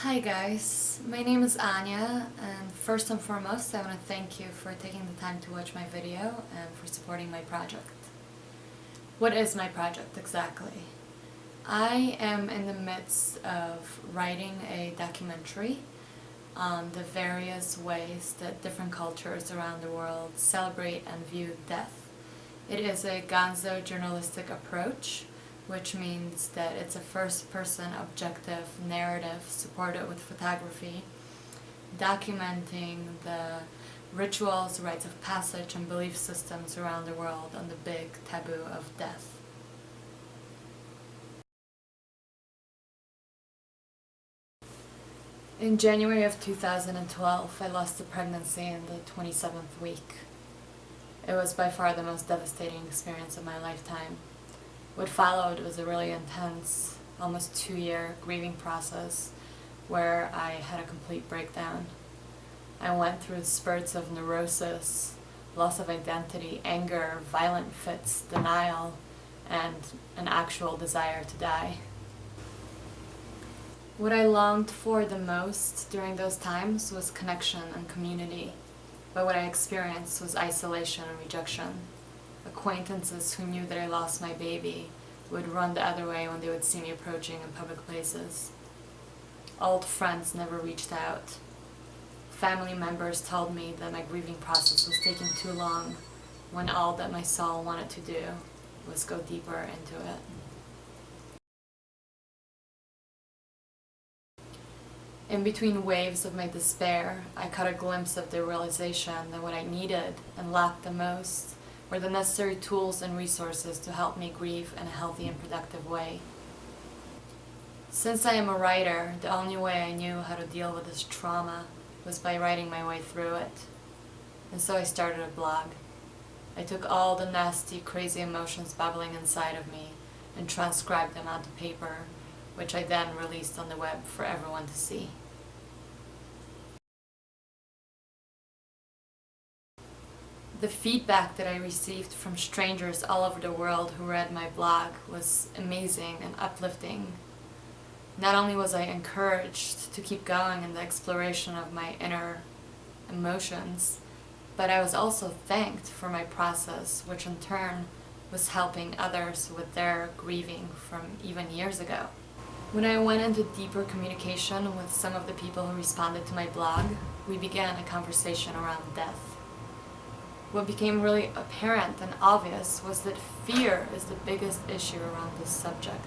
Hi guys, my name is Anya, and first and foremost I want to thank you for taking the time to watch my video and for supporting my project. What is my project exactly? I am in the midst of writing a documentary on the various ways that different cultures around the world celebrate and view death. It is a gonzo journalistic approach, which means that it's a first-person objective narrative supported with photography, documenting the rituals, rites of passage, and belief systems around the world on the big taboo of death. In January of 2012, I lost a pregnancy in the 27th week. It was by far the most devastating experience of my lifetime. What followed was a really intense, almost 2-year grieving process where I had a complete breakdown. I went through spurts of neurosis, loss of identity, anger, violent fits, denial, and an actual desire to die. What I longed for the most during those times was connection and community, but what I experienced was isolation and rejection. Acquaintances who knew that I lost my baby would run the other way when they would see me approaching in public places. Old friends never reached out. Family members told me that my grieving process was taking too long, when all that my soul wanted to do was go deeper into it. In between waves of my despair, I caught a glimpse of the realization that what I needed and lacked the most were the necessary tools and resources to help me grieve in a healthy and productive way. Since I am a writer, the only way I knew how to deal with this trauma was by writing my way through it. And so I started a blog. I took all the nasty, crazy emotions bubbling inside of me and transcribed them onto paper, which I then released on the web for everyone to see. The feedback that I received from strangers all over the world who read my blog was amazing and uplifting. Not only was I encouraged to keep going in the exploration of my inner emotions, but I was also thanked for my process, which in turn was helping others with their grieving from even years ago. When I went into deeper communication with some of the people who responded to my blog, we began a conversation around death. What became really apparent and obvious was that fear is the biggest issue around this subject.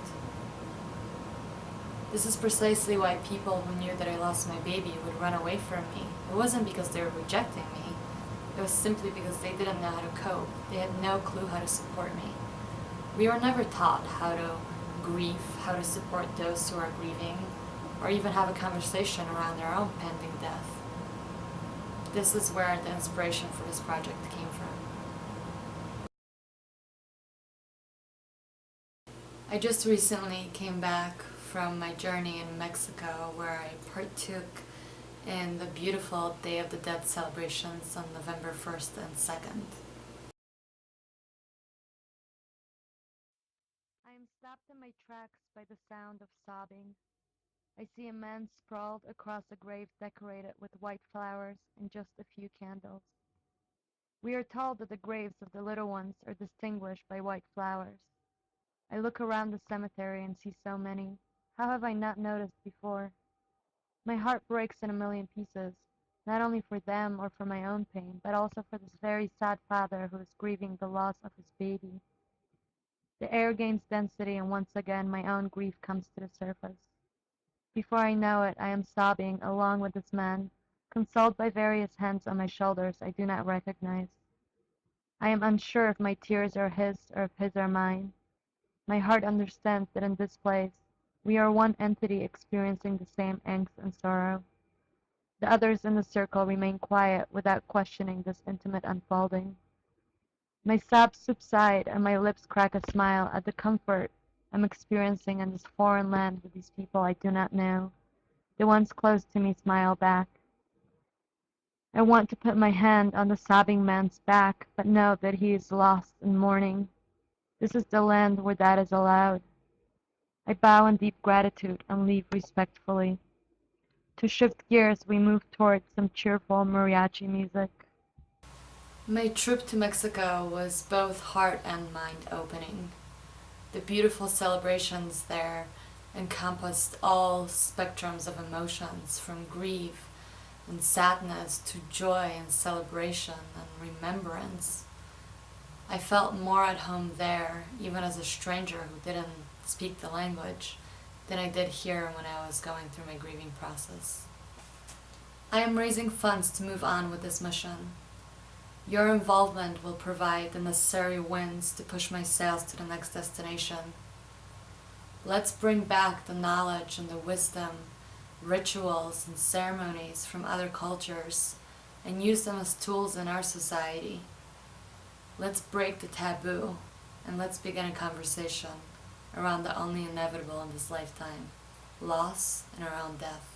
This is precisely why people who knew that I lost my baby would run away from me. It wasn't because they were rejecting me. It was simply because they didn't know how to cope. They had no clue how to support me. We were never taught how to grieve, how to support those who are grieving, or even have a conversation around their own pending death. This is where the inspiration for this project came from. I just recently came back from my journey in Mexico, where I partook in the beautiful Day of the Dead celebrations on November 1st and 2nd. I am stopped in my tracks by the sound of sobbing. I see a man sprawled across a grave decorated with white flowers and just a few candles. We are told that the graves of the little ones are distinguished by white flowers. I look around the cemetery and see so many. How have I not noticed before? My heart breaks in a million pieces, not only for them or for my own pain, but also for this very sad father who is grieving the loss of his baby. The air gains density, and once again my own grief comes to the surface. Before I know it, I am sobbing along with this man, consoled by various hands on my shoulders I do not recognize. I am unsure if my tears are his or if his are mine. My heart understands that in this place, we are one entity experiencing the same angst and sorrow. The others in the circle remain quiet without questioning this intimate unfolding. My sobs subside and my lips crack a smile at the comfort I'm experiencing in this foreign land with these people I do not know. The ones close to me smile back. I want to put my hand on the sobbing man's back, but know that he is lost in mourning. This is the land where that is allowed. I bow in deep gratitude and leave respectfully. To shift gears, we move towards some cheerful mariachi music. My trip to Mexico was both heart and mind opening. The beautiful celebrations there encompassed all spectrums of emotions, from grief and sadness to joy and celebration and remembrance. I felt more at home there, even as a stranger who didn't speak the language, than I did here when I was going through my grieving process. I am raising funds to move on with this mission. Your involvement will provide the necessary winds to push my sails to the next destination. Let's bring back the knowledge and the wisdom, rituals and ceremonies from other cultures and use them as tools in our society. Let's break the taboo and let's begin a conversation around the only inevitable in this lifetime, loss and our own death.